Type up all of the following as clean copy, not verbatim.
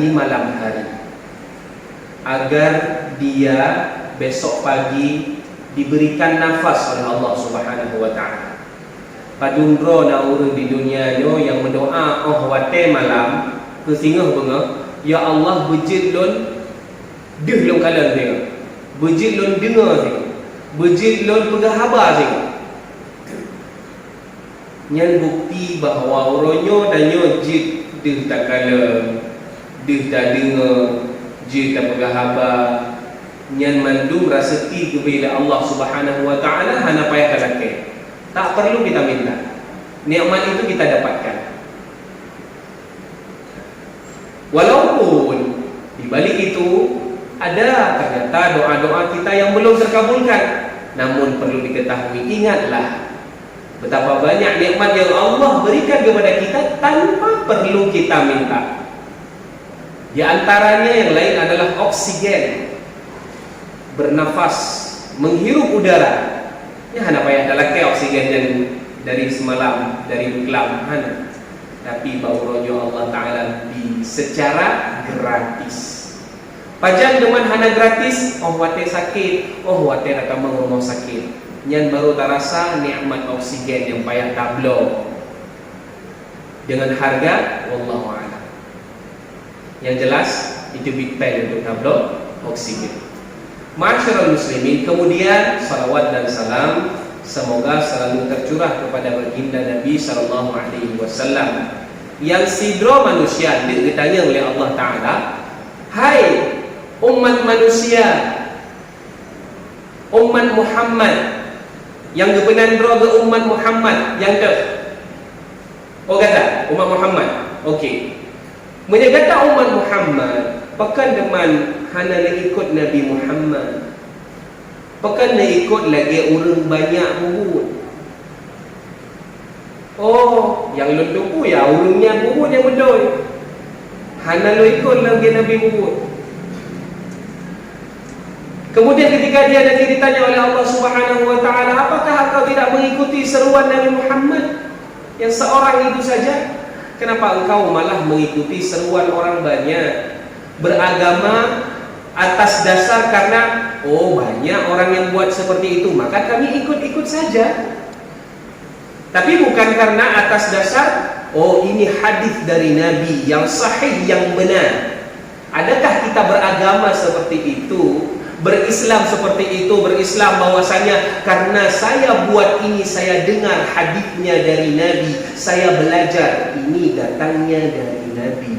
di malam hari agar dia besok pagi diberikan nafas oleh Allah Subhanahu wa taala. Padundro na urang di dunia nyo yang mendoa wate malam ke singah bunga, ya Allah bejit lon deh lon kalan dia. Bejit lon dengar dia. Bejit lon pegah habar dia. Nyan bukti bahawa oronyo dan nyo jit deh tak kalan, deh tak dengar, jit tak pegah habar. Nyan mandum rasati kepada Allah Subhanahu wa taala hana payah kalake. Tak perlu kita minta. Nikmat itu kita dapatkan. Walaupun di balik itu ada ternyata doa-doa kita yang belum terkabulkan, namun perlu diketahui, ingatlah betapa banyak nikmat yang Allah berikan kepada kita tanpa perlu kita minta. Di antaranya yang lain adalah oksigen, bernafas, menghirup udara. Ya hana payah dalake oksigen yang dari semalam, dari kelam hana. Tapi baurojo Allah Ta'ala di secara gratis. Pajang dengan hana gratis, wate sakit, wate datang mengomong sakit. Nyan baru terasa nikmat oksigen yang payah tablo. Dengan harga, wallahu a'lam. Yang jelas, itu big pay untuk tablo oksigen. Ma'asyiral muslimin, kemudian salawat dan salam semoga selalu tercurah kepada baginda Nabi sallallahu alaihi wasallam yang sidro manusia ditanya oleh Allah Ta'ala, hai umat manusia, umat Muhammad yang kebenandro ke umat Muhammad yang ke kata umat Muhammad. Okey, menyegata umat Muhammad pakan deman hana nak ikut Nabi Muhammad, pakan nak ikut lagi orang banyak burut. Oh, yang lu tunggu ya urungnya burut yang betul. Hana lu ikut lagi Nabi burut. Kemudian ketika dia nanti ditanya oleh Allah Subhanahu wa taala, apakah engkau tidak mengikuti seruan Nabi Muhammad yang seorang itu saja? Kenapa engkau malah mengikuti seruan orang banyak? Beragama atas dasar karena banyak orang yang buat seperti itu, maka kami ikut-ikut saja. Tapi bukan karena atas dasar ini hadis dari Nabi yang sahih, yang benar. Adakah kita beragama seperti itu, berislam seperti itu, berislam bahwasanya karena saya buat ini, saya dengar hadisnya dari Nabi, saya belajar ini datangnya dari Nabi,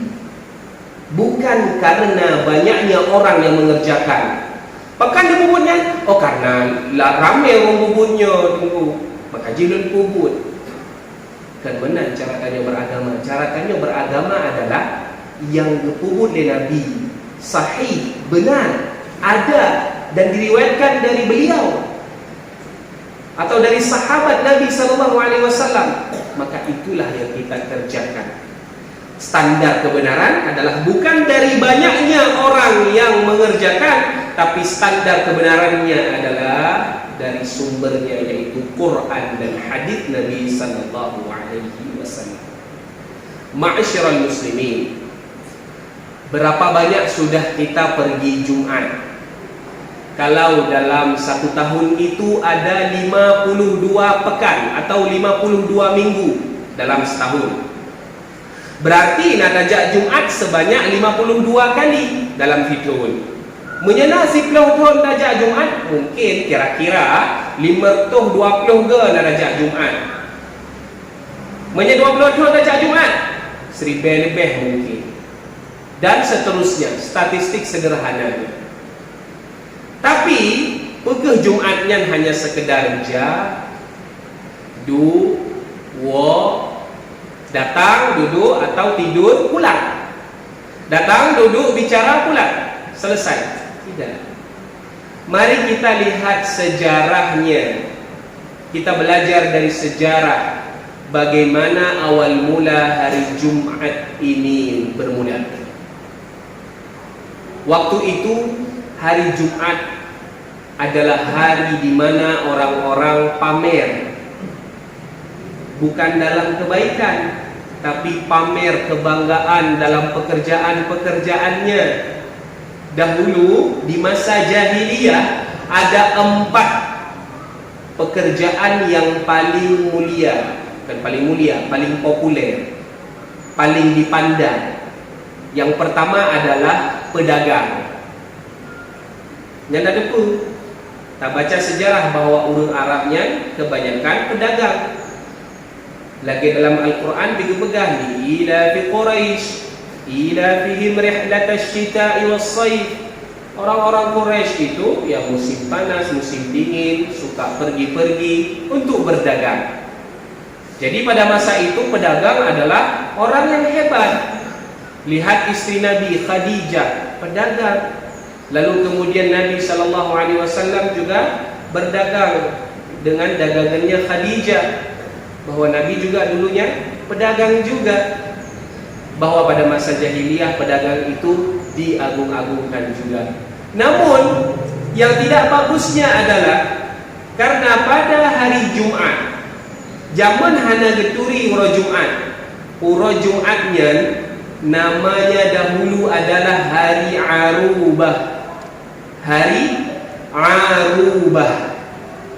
bukan karena banyaknya orang yang mengerjakan. Pakan dia bubutnya, karena ramai orang bubutnya, tunggu maka jilun bubut. Kan mana cara tanya beragama? Cara tanya beragama adalah yang dipubut oleh Nabi sahih, benar, ada dan diriwayatkan dari beliau atau dari sahabat Nabi SAW, maka itulah yang kita kerjakan. Standar kebenaran adalah bukan dari banyaknya orang yang mengerjakan, tapi standar kebenarannya adalah dari sumbernya, yaitu Quran dan hadis Nabi sallallahu alaihi wasallam. Ma'asyiral muslimin, berapa banyak sudah kita pergi Jumat? Kalau dalam satu tahun itu ada 52 pekan atau 52 minggu dalam setahun, berarti nadajak Jumat sebanyak 52 kali dalam hitun. Menyena 10 tahun nadajak Jumat, mungkin kira-kira 520 ke nadajak Jumat. Menyena 20 tahun nadajak Jumat, 1000 lebih mungkin. Dan seterusnya, statistik sederhana. Tapi pekeh Jumatnya hanya sekedar datang, duduk atau tidur, pulang. Datang, duduk, bicara, pulang. Selesai. Tidak. Mari kita lihat sejarahnya. Kita belajar dari sejarah bagaimana awal mula hari Jumat ini bermula. Waktu itu hari Jumat adalah hari di mana orang-orang pamer, bukan dalam kebaikan, tapi pamer kebanggaan dalam pekerjaan-pekerjaannya. Dahulu di masa jahiliyah ada 4 pekerjaan yang paling mulia, bukan paling mulia, paling populer, paling dipandang. Yang pertama adalah pedagang. Yang ada pun tak baca sejarah bahwa urang Arabnya kebanyakan pedagang. Lagi dalam Al-Quran dipegang di ila fi Quraisy ila fihim rihlatash shita'i was-sayf. Orang-orang Quraisy itu yang musim panas, musim dingin suka pergi-pergi untuk berdagang. Jadi pada masa itu pedagang adalah orang yang hebat. Lihat istri Nabi Khadijah, pedagang. Lalu kemudian Nabi SAW juga berdagang dengan dagangannya Khadijah. Bahwa Nabi juga dulunya pedagang juga. Bahwa pada masa jahiliyah pedagang itu diagung-agungkan juga. Namun yang tidak bagusnya adalah karena pada hari Jumat, zaman hana geturi uro Jumatnya namanya dahulu adalah hari Arubah. Hari Arubah,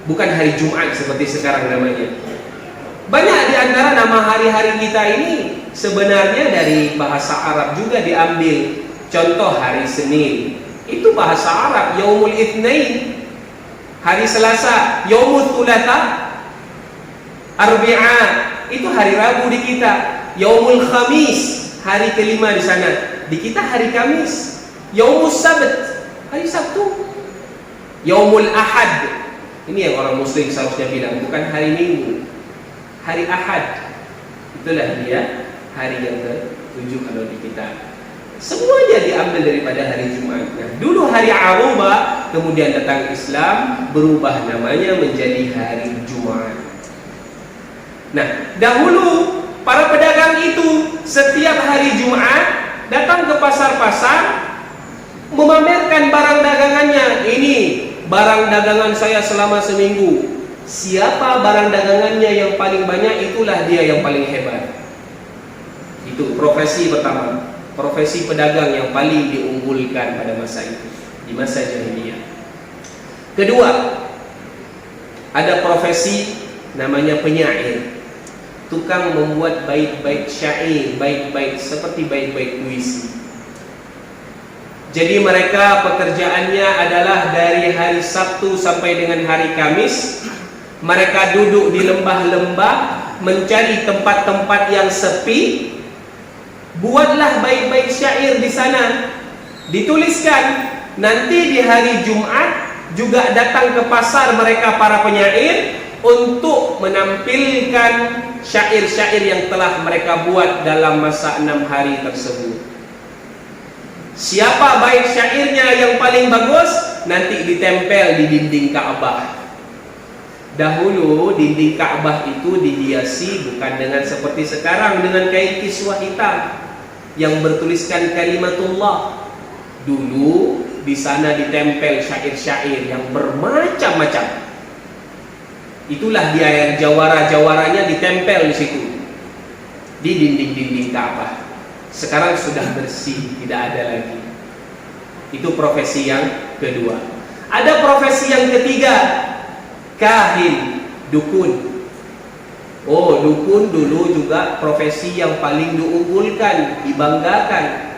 bukan hari Jumat seperti sekarang namanya. Banyak di antara nama hari-hari kita ini sebenarnya dari bahasa Arab juga diambil. Contoh hari Senin, itu bahasa Arab, Yaumul Itsnain. Hari Selasa, Yaumul Thulatha. Arbi'a, itu hari Rabu di kita. Yaumul Khamis, hari kelima di sana. Di kita hari Kamis. Yaumul Sabt, hari Sabtu. Yaumul Ahad, ini yang orang Muslim seharusnya bilang, bukan hari Minggu. Hari Ahad, itulah dia hari yang ke-7 kalau di kita. Semuanya diambil daripada hari Jumat. Nah, dulu hari Arubah, kemudian datang Islam, berubah namanya menjadi hari Jumat. Nah, dahulu para pedagang itu setiap hari Jumat datang ke pasar-pasar memamerkan barang dagangannya. Ini barang dagangan saya selama seminggu. Siapa barang dagangannya yang paling banyak, itulah dia yang paling hebat. Itu profesi pertama, profesi pedagang yang paling diunggulkan pada masa itu, di masa jahiliyah. Kedua, ada profesi namanya penyair. Tukang membuat bait-bait syair, bait-bait seperti bait-bait puisi. Jadi mereka pekerjaannya adalah dari hari Sabtu sampai dengan hari Kamis. Mereka duduk di lembah-lembah, mencari tempat-tempat yang sepi. Buatlah bait-bait syair di sana. Dituliskan. Nanti di hari Jumat juga datang ke pasar mereka para penyair untuk menampilkan syair-syair yang telah mereka buat dalam masa 6 hari tersebut. Siapa bait syairnya yang paling bagus, nanti ditempel di dinding Ka'bah. Dahulu dinding Ka'bah itu dihiasi bukan dengan seperti sekarang dengan kain kiswah hitam yang bertuliskan kalimatullah. Dulu di sana ditempel syair-syair yang bermacam-macam. Itulah dia yang jawara-jawaranya ditempel di situ, di dinding-dinding Ka'bah. Sekarang sudah bersih, tidak ada lagi. Itu profesi yang kedua. Ada profesi yang ketiga, kahin, dukun. Oh, dukun dulu juga profesi yang paling diunggulkan, dibanggakan.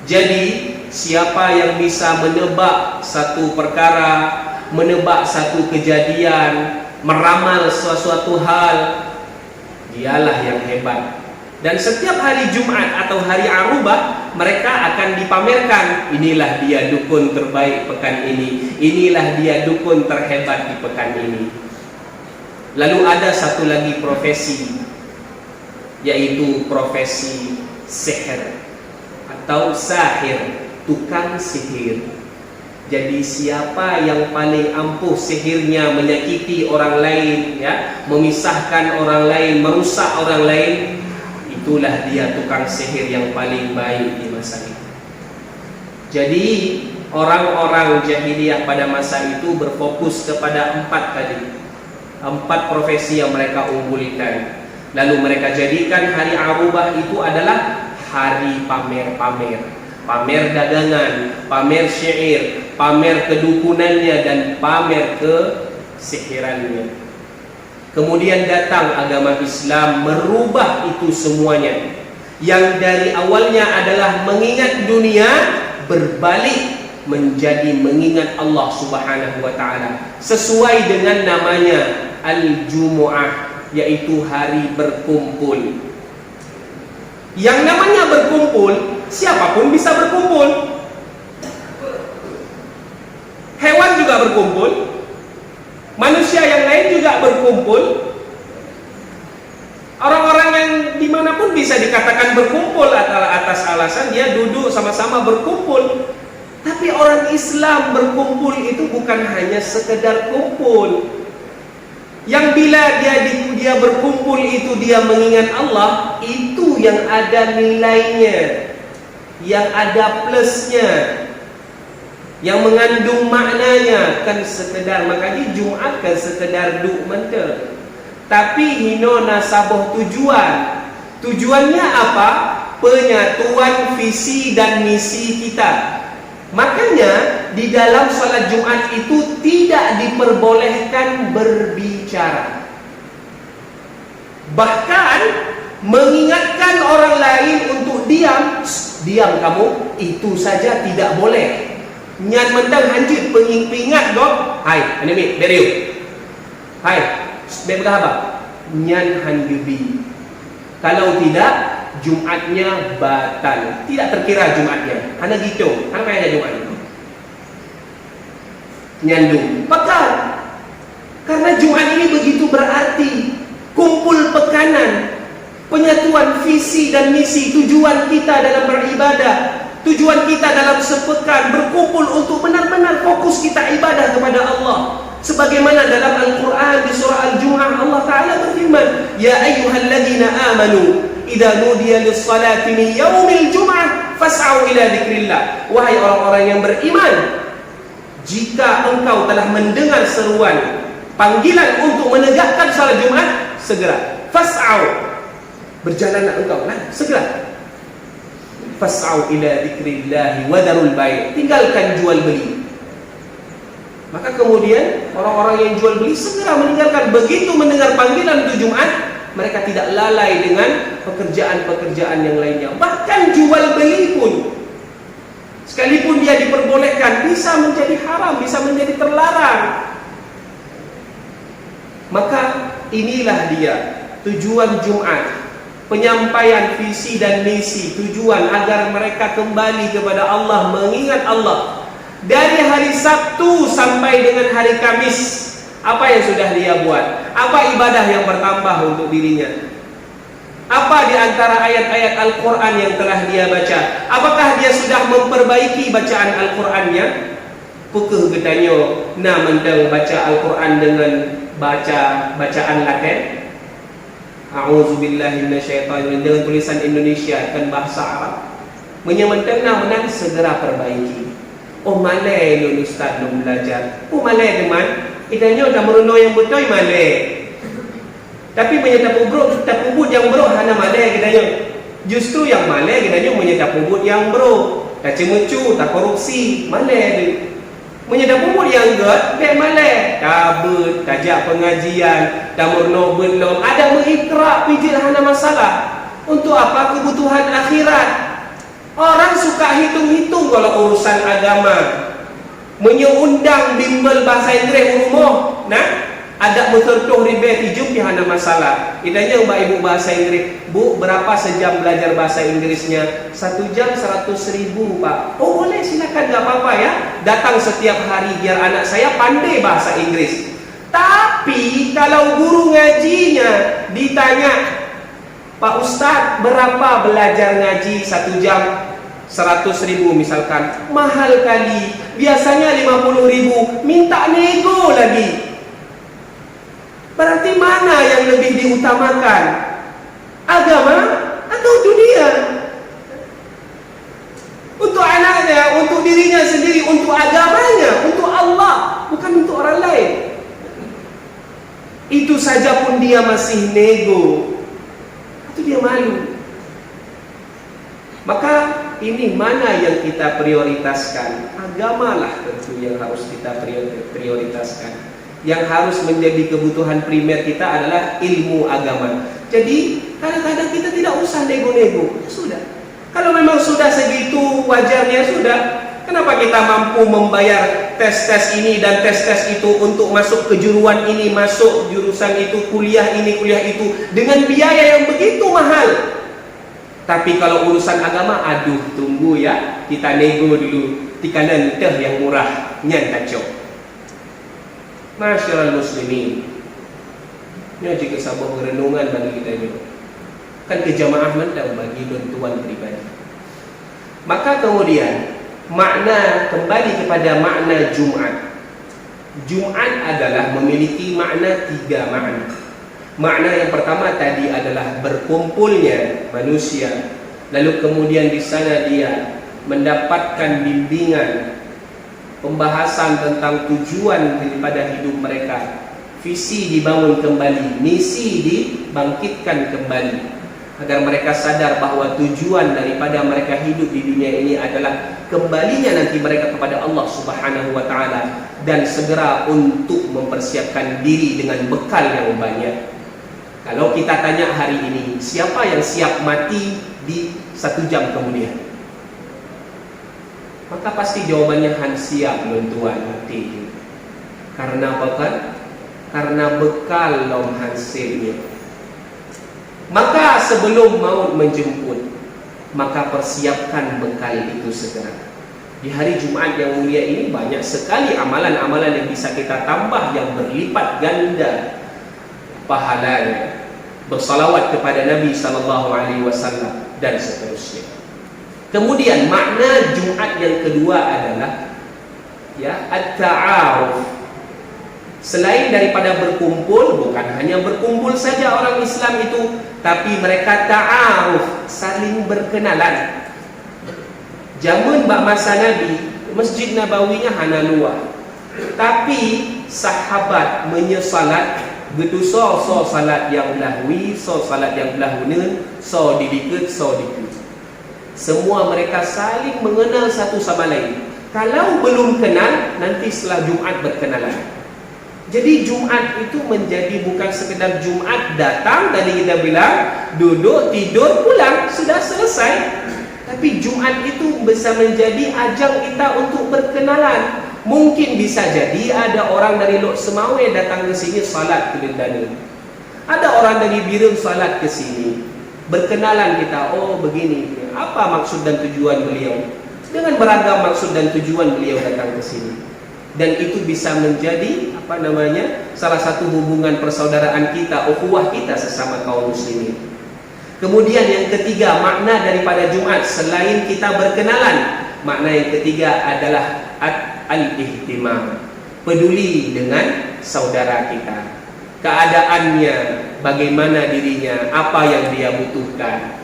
Jadi, siapa yang bisa menebak satu perkara, menebak satu kejadian, meramal sesuatu hal, dialah yang hebat. Dan setiap hari Jumat atau hari Arubah, mereka akan dipamerkan, inilah dia dukun terbaik pekan ini, inilah dia dukun terhebat di pekan ini. Lalu ada satu lagi profesi, yaitu profesi sihir atau sahir, tukang sihir. Jadi siapa yang paling ampuh sihirnya menyakiti orang lain, ya, memisahkan orang lain, merusak orang lain, itulah dia tukang sihir yang paling baik di masa itu. Jadi orang-orang jahiliyah pada masa itu berfokus kepada 4 tadi, 4 profesi yang mereka unggulkan. Lalu mereka jadikan hari Arubah itu adalah hari pamer-pamer. Pamer dagangan, pamer syair, pamer kedukunannya, dan pamer kesihirannya. Kemudian datang agama Islam merubah itu semuanya. Yang dari awalnya adalah mengingat dunia, berbalik menjadi mengingat Allah Subhanahu wa ta'ala, sesuai dengan namanya Al-Jumu'ah, yaitu hari berkumpul. Yang namanya berkumpul, siapapun bisa berkumpul. Hewan juga berkumpul, manusia yang lain juga berkumpul. Orang-orang yang dimanapun bisa dikatakan berkumpul atas alasan dia duduk sama-sama berkumpul. Tapi orang Islam berkumpul itu bukan hanya sekedar kumpul. Yang bila dia berkumpul itu dia mengingat Allah, itu yang ada nilainya, yang ada plusnya, yang mengandung maknanya. Kan sekedar, makanya Jumat kan sekedar duk mentera. Tapi hino nasabah tujuan. Tujuannya apa? Penyatuan visi dan misi kita. Makanya di dalam salat Jumat itu tidak diperbolehkan berbicara. Bahkan mengingatkan orang lain untuk diam. Diam kamu, itu saja tidak boleh. Nyan mendang hanjit pengingat dok. Hai, anime, beriu. Hai, berapa? Nyan hanjubi. Kalau tidak, Jumatnya batal. Tidak terkira Jumatnya. Hanya gitu. Apa yang ada Jumat itu? Nyandung. Bakal. Karena Jumat ini begitu berarti. Kumpul pekanan, penyatuan visi dan misi, tujuan kita dalam beribadah, tujuan kita dalam sepekan berkumpul untuk benar-benar fokus kita ibadah kepada Allah. Sebagaimana dalam Al-Quran di surah Al-Jumu'ah Allah Ta'ala berfirman, Ya ayyuhalladzina amanu idza nudiya lis-salati min yaumil jum'ah fas'au ila dzikrillah. Wahai orang-orang yang beriman, jika engkau telah mendengar seruan panggilan untuk menegakkan salat Jumat, segera fas'au, berjalanlah engkau segera. Fas'au ila dzikrillah wa darul bai', tinggalkan jual beli. Maka kemudian orang-orang yang jual beli segera meninggalkan. Begitu mendengar panggilan untuk Jumat, mereka tidak lalai dengan pekerjaan-pekerjaan yang lainnya. Bahkan jual beli pun, sekalipun dia diperbolehkan, bisa menjadi haram, bisa menjadi terlarang. Maka inilah dia tujuan Jumat, penyampaian visi dan misi, tujuan agar mereka kembali kepada Allah, mengingat Allah. Dari hari Sabtu sampai dengan hari Kamis, apa yang sudah dia buat? Apa ibadah yang bertambah untuk dirinya? Apa di antara ayat-ayat Al-Quran yang telah dia baca? Apakah dia sudah memperbaiki bacaan Al-Qurannya? Pukul gedanyo na mendeng baca Al-Quran dengan bacaan Latin. A'udzubillahi minasyaitonir rajim dengan tulisan Indonesia dan bahasa Arab. Menyementeng na menang segera perbaiki. Oh malay lun ustaz belum belajar. Oh malay teman, itanya dah meruno yang betul malay. Tapi menyetap ubud yang bro hana malay kitanya. Justru yang malay kitanya menyetap ubud yang bro. Tak cemucu, tak korupsi, malay. Menyetap ubud yang god, tak malay. Kabut, tajak pengajian, tak meruno belum. Ada mengikrak pijil hana masalah. Untuk apa? Kebutuhan akhirat. Orang suka hitung-hitung kalau urusan agama. Menyundang bimbel bahasa Inggeris rumah, nah, ada motor ribe hijau hana masalah. Idanya mbak ibu bahasa Inggris, bu berapa sejam belajar bahasa Inggrisnya? 1 jam 100.000 pak. Oh boleh, silakan, nggak apa-apa ya. Datang setiap hari biar anak saya pandai bahasa Inggris. Tapi kalau guru ngajinya ditanya, Pak Ustadz, berapa belajar ngaji 1 jam? 100.000 misalkan. Mahal kali. Biasanya 50.000. Minta nego lagi. Berarti mana yang lebih diutamakan? Agama atau dunia? Untuk anaknya, untuk dirinya sendiri, untuk agamanya, untuk Allah, bukan untuk orang lain. Itu saja pun dia masih nego. Maka ini mana yang kita prioritaskan? Agamalah tentu yang harus kita prioritaskan. Yang harus menjadi kebutuhan primer kita adalah ilmu agama. Jadi kadang-kadang kita tidak usah nego-nego. Sudah. Kalau memang sudah segitu wajarnya sudah. Kenapa kita mampu membayar tes-tes ini dan tes-tes itu untuk masuk kejuruan ini, masuk jurusan itu, kuliah ini, kuliah itu dengan biaya yang begitu mahal? Tapi kalau urusan agama, aduh tunggu ya, kita nego dulu. Tikanan teh yang murah, nyan kacau. Masyarakat muslimin, ini juga sebuah renungan bagi kita juga. Kan kejamaah mendang bagi bantuan pribadi. Maka kemudian makna, kembali kepada makna Jumat. Jumat adalah memiliki makna 3 makna. Makna yang pertama tadi adalah berkumpulnya manusia, lalu kemudian di sana dia mendapatkan bimbingan, pembahasan tentang tujuan daripada hidup mereka, visi dibangun kembali, misi dibangkitkan kembali, agar mereka sadar bahwa tujuan daripada mereka hidup di dunia ini adalah kembalinya nanti mereka kepada Allah Subhanahu wa taala, dan segera untuk mempersiapkan diri dengan bekal yang banyak. Kalau kita tanya hari ini, siapa yang siap mati di 1 jam kemudian? Maka pasti jawabannya Han siap tuan mati. Karena apa kan? Karena bekal lom hasilnya. Maka sebelum maut menjemput, maka persiapkan bekal itu segera. Di hari Jumat yang mulia ini banyak sekali amalan-amalan yang bisa kita tambah yang berlipat ganda pahalanya. Bersalawat kepada Nabi SAW dan seterusnya. Kemudian makna Jumat yang kedua adalah ya at-ta'aruf. Selain daripada berkumpul, bukan hanya berkumpul saja orang Islam itu, tapi mereka ta'aruf, saling berkenalan. Zaman masa Nabi, Masjid Nabawinya hana luar, tapi sahabat menyesalat betul so salat yang belahwi, so salat yang belahuna, so didiket, so dikut. Semua mereka saling mengenal satu sama lain. Kalau belum kenal, nanti setelah Jumat berkenalan. Jadi Jumat itu menjadi bukan sekedar Jumat datang, tadi kita bilang duduk, tidur, pulang, sudah selesai. Tapi Jumat itu bisa menjadi ajang kita untuk berkenalan. Mungkin bisa jadi ada orang dari Lok Semawe datang ke sini salat ke Lendana. Ada orang dari Birung salat ke sini. Berkenalan kita, oh begini, apa maksud dan tujuan beliau? Dengan beragam maksud dan tujuan beliau datang ke sini. Dan itu bisa menjadi salah satu hubungan persaudaraan kita, ukhuwah kita sesama kaum muslimin. Kemudian yang ketiga, makna daripada Jumat selain kita berkenalan, makna yang ketiga adalah al-ihtimam, peduli dengan saudara kita, keadaannya, bagaimana dirinya, apa yang dia butuhkan.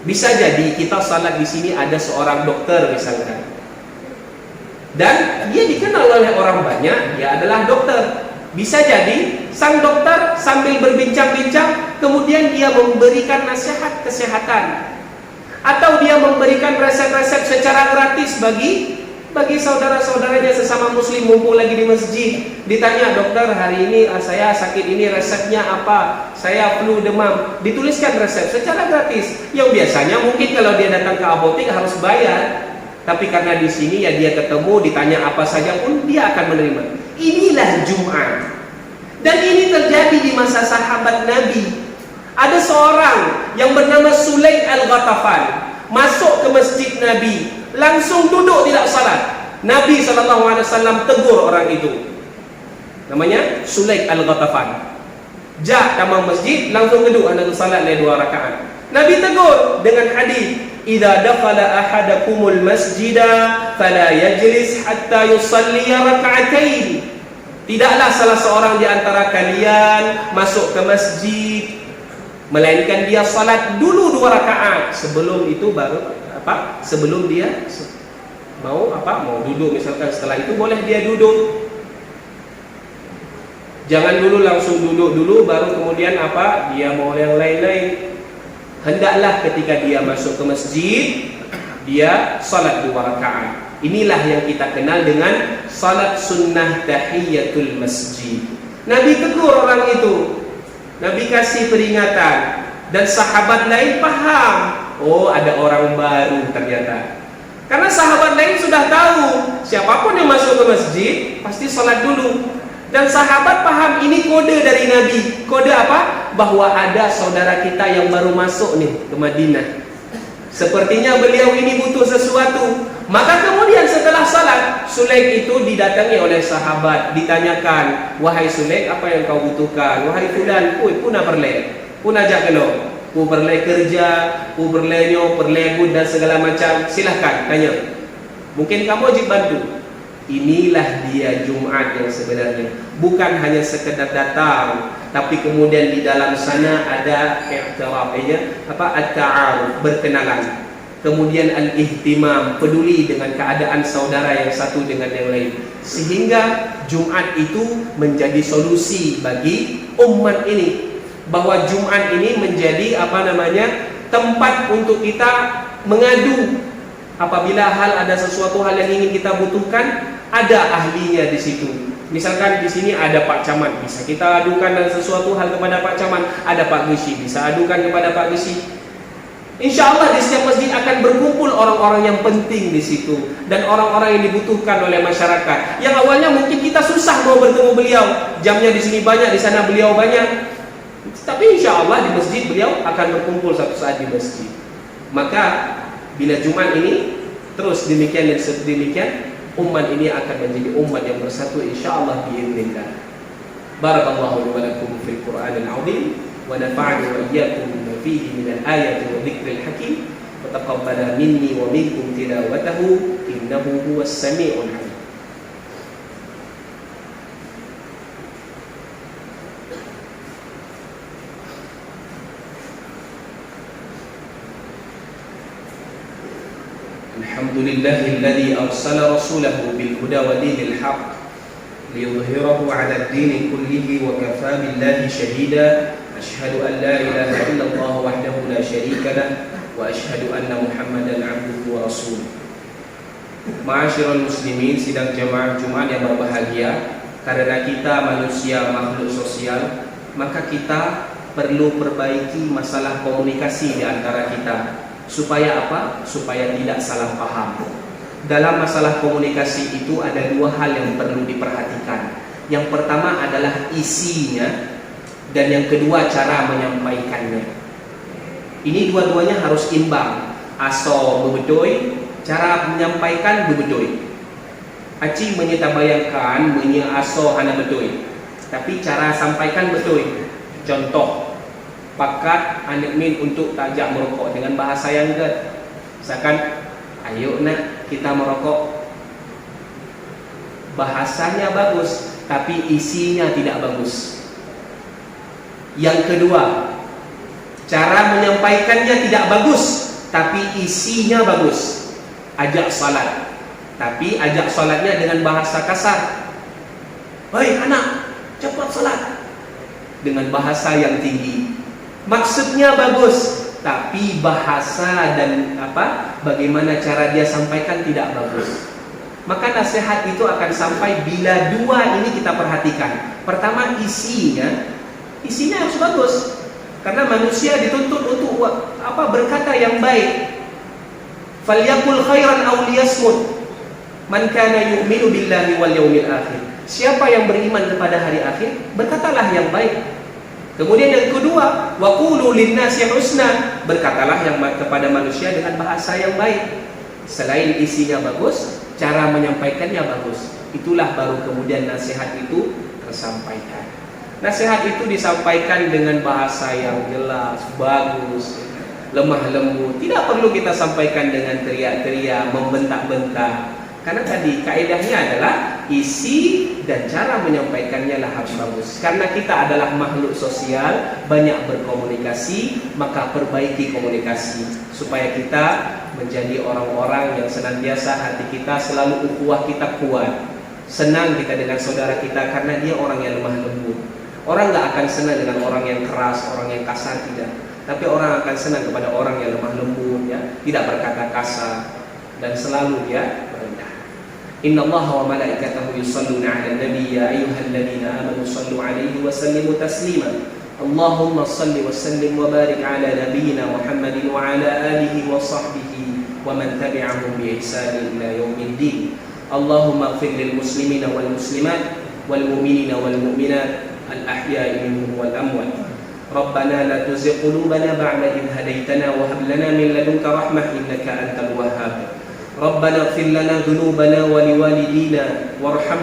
Bisa jadi kita salat di sini ada seorang dokter misalkan, dan dia dikenal oleh orang banyak, dia adalah dokter. Bisa jadi sang dokter sambil berbincang-bincang, kemudian dia memberikan nasihat kesehatan, atau dia memberikan resep-resep secara gratis bagi saudara-saudaranya sesama muslim mumpung lagi di masjid. Ditanya, dokter hari ini saya sakit ini, resepnya apa? Saya flu demam. Dituliskan resep secara gratis. Yang biasanya mungkin kalau dia datang ke apotek harus bayar. Tapi karena di sini ya dia ketemu, ditanya apa saja pun dia akan menerima. Inilah Jumat. Dan ini terjadi di masa sahabat Nabi. Ada seorang yang bernama Sulaik Al-Ghatafan masuk ke masjid Nabi, langsung duduk tidak salat. Nabi SAW tegur orang itu. Namanya Sulaik Al-Ghatafan. Jak tamam masjid, langsung duduk anda salat 2 rakaat. Nabi tegur dengan hadis, "Idza dakhala ahadakumul masjida fala yajlis hatta yusalli rak'atain." Tidaklah salah seorang di antara kalian masuk ke masjid melainkan dia salat dulu 2 rakaat. Sebelum itu baru sebelum dia mau duduk, misalkan setelah itu boleh dia duduk. Jangan dulu langsung duduk dulu baru kemudian dia mau yang lain-lain. hendaklah ketika dia masuk ke masjid, dia salat 2 rakaat. Inilah yang kita kenal dengan salat sunnah tahiyatul masjid. Nabi tegur orang itu, Nabi kasih peringatan, dan sahabat lain paham. Oh, ada orang baru ternyata. Karena sahabat lain sudah tahu, siapapun yang masuk ke masjid pasti salat dulu. Dan sahabat paham ini kode dari Nabi. Kode apa? Bahwa ada saudara kita yang baru masuk nih ke Madinah. Sepertinya beliau ini butuh sesuatu. Maka kemudian setelah salat, Sulaik itu didatangi oleh sahabat, ditanyakan, "Wahai Sulaik, apa yang kau butuhkan?" "Wahai fulan, puna perle. Puna ajak kelo. Pu perle kerja, pu perle nyo, perle bud dan segala macam. Silahkan tanya. Mungkin kamu wajib bantu." Inilah dia Jumat yang sebenarnya. Bukan hanya sekedar datang, tapi kemudian di dalam sana ada i'tiraf, at-ta'aruf, berkenalan. Kemudian al-ihtimam, peduli dengan keadaan saudara yang satu dengan yang lain. Sehingga Jumat itu menjadi solusi bagi umat ini. Bahwa Jumat ini menjadi tempat untuk kita mengadu. Apabila ada sesuatu hal yang ingin kita butuhkan, ada ahlinya di situ. Misalkan di sini ada Pak Camat, bisa kita adukan dan sesuatu hal kepada Pak Camat. Ada Pak Gesi, bisa adukan kepada Pak Gesi. Insya Allah di setiap masjid akan berkumpul orang-orang yang penting di situ dan orang-orang yang dibutuhkan oleh masyarakat. Yang awalnya mungkin kita susah mau bertemu beliau, jamnya di sini banyak, di sana beliau banyak. Tapi insya Allah di masjid beliau akan berkumpul satu saat di masjid. Maka bila Jumat ini terus demikian dan sedemikian, umat ini akan menjadi umat yang bersatu insyaallah biiznillah. Barakallahu wa lakum fil Qur'anil 'azim wa nafa'ani wa iyyakum bima fihi minal ayati wa dzikril hakim wa taqabbala minni wa minkum tilawatahu innahu huwas sami'ul 'alim. Alhamdulillahilladzi arsala rasulahu bil huda wa dinil haqq liyudhhirahu 'ala ad-din kullihi wa kafaa billahi shahida. Asyhadu an la ilaha illallah wahdahu la syarika lah wa asyhadu anna Muhammadan 'abduhu wa rasuluh. Ma'asyiral muslimin, sidang jamaah Jumat yang berbahagia, karena kita manusia makhluk sosial, maka kita perlu perbaiki masalah komunikasi di antara kita. Supaya apa? Supaya tidak salah paham. Dalam masalah komunikasi itu ada 2 hal yang perlu diperhatikan. Yang pertama adalah isinya, dan yang kedua cara menyampaikannya. Ini dua-duanya harus imbang. Aso bebedoy, cara menyampaikan bebedoy. Aci menyatabayangkan aso hana bedoy, tapi cara sampaikan bedoy. Contoh, pakat anak min untuk tajak merokok dengan bahasa yang gede. Misalkan, ayo nak kita merokok. Bahasanya bagus, tapi isinya tidak bagus. Yang kedua, cara menyampaikannya tidak bagus, tapi isinya bagus. Ajak salat, tapi ajak salatnya dengan bahasa kasar. Hei anak, cepat salat, dengan bahasa yang tinggi. Maksudnya bagus, tapi bahasa dan bagaimana cara dia sampaikan tidak bagus. Maka nasihat itu akan sampai bila 2 ini kita perhatikan. Pertama, isinya harus bagus. Karena manusia dituntut untuk berkata yang baik. Falyaqul khairan aw liyasmut. Man kana yu'minu billahi wal yawmil akhir. Siapa yang beriman kepada hari akhir, berkatalah yang baik. Kemudian yang kedua, wa qulu linnasi husna, berkatalah yang kepada manusia dengan bahasa yang baik. Selain isinya bagus, cara menyampaikannya bagus. Itulah baru kemudian nasihat itu tersampaikan. Nasihat itu disampaikan dengan bahasa yang jelas, bagus, lemah lembut. Tidak perlu kita sampaikan dengan teriak-teriak, membentak-bentak. Karena tadi kaidahnya adalah isi dan cara menyampaikannya lah harus bagus. Karena kita adalah makhluk sosial, banyak berkomunikasi, maka perbaiki komunikasi supaya kita menjadi orang-orang yang senantiasa hati kita selalu ukhuwah kita kuat. Senang kita dengan saudara kita karena dia orang yang lemah lembut. Orang gak akan senang dengan orang yang keras, orang yang kasar, tidak. Tapi orang akan senang kepada orang yang lemah lembut, ya, tidak berkata kasar, dan selalu dia merendah. Inna Allah wa malaikatahu yusalluna 'alan nabi ya ayyuhalladzina amanu sallu 'alaihi wa sallimu taslima. Allahumma salli wa sallim wa barik 'ala nabiyyina Muhammadin wa 'ala alihi wa sahbihi wa man tabi'ahum bi ihsanin ila yaumiddin. Allahumma ighfir lil muslimina wal muslimat wal mu'minina wal mu'minat al ahya'i minhum wal amwat. ربنا لا تزغ قلوبنا بعد إذ هديتنا وهب لنا من لدنك رحمة إنك أنت الوهاب. ربنا اغفر لنا ذنوبنا ولوالدينا وارحمنا